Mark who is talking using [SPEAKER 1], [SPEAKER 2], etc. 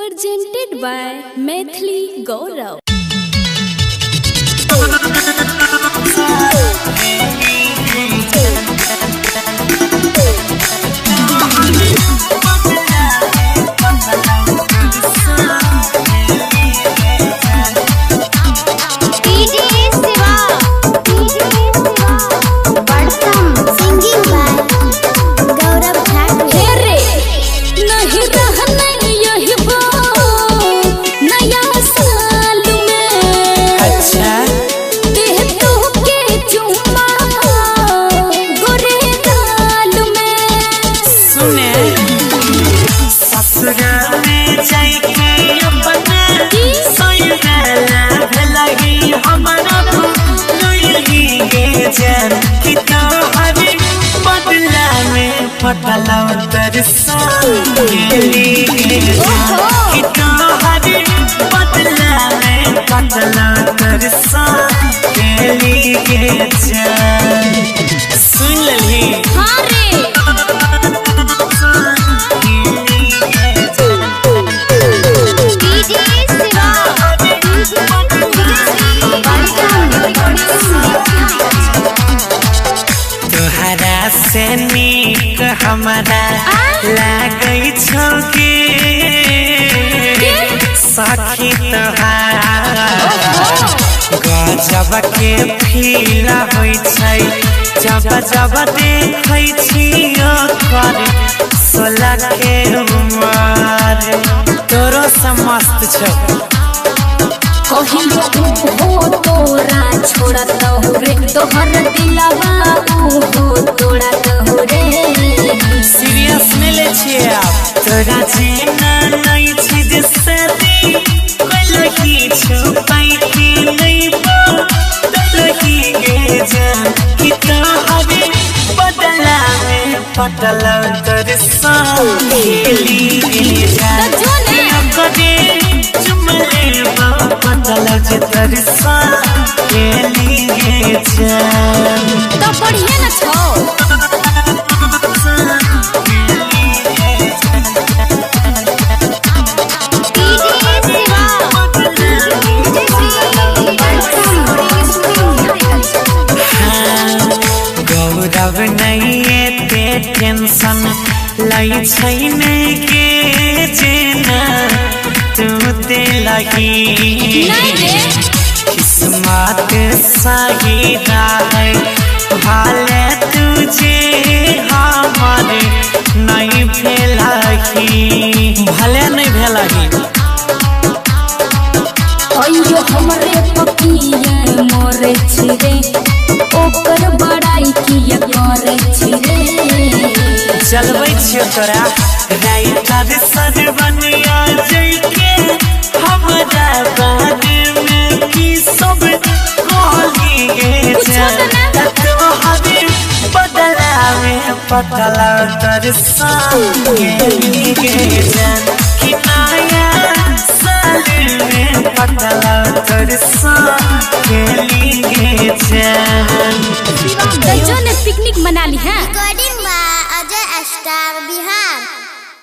[SPEAKER 1] Presented by Maithili Gaurav.
[SPEAKER 2] पटला तरसा गेली हरी पतला में पटला तरसा गेली गे सुन लली
[SPEAKER 1] हाँ रे
[SPEAKER 2] तोहरा से नीक हमारा लागै छौ के सखी तोहार गजब के फील होइ छै जब जब देखै छी ओकर 16 के उमर तोरो समस्त छौ
[SPEAKER 1] कहियो हो तोरा छोड़त हो रे तोहर दिलवा हो तोड़त हो रे
[SPEAKER 2] सीरियस में ले छिए आप तोरा जीना नहीं छी जिसदी कोई लगी छुपाई की नहीं लगी गे जान कि तो हवे बदला में पटला तरसा खेली गे जान कदे चुमले पटला तरसा खेली गे जान
[SPEAKER 1] तो बढ़िया न छौ
[SPEAKER 2] गौरव नहीं एते टेंशन लै छै नहीं के जेना तू दे लगी किस्मत सही है भाले तुझे हमारे नहीं भेलही भले नहीं भेलही
[SPEAKER 1] अयो हमरे पकिए मोरे छिरे ओकर बड़ाई किया करे छिरे
[SPEAKER 2] चलबै छियो तोरा राइटर सरवनिया जइके हमरा बारे में की सब कहली गे तो हवे बदला में पटला तरसा गेली गे जान कि नया साल में पटला तरसा गेली गे जान
[SPEAKER 1] तो जो ने पिकनिक मना ली है
[SPEAKER 3] recording by Ajay star Bihar.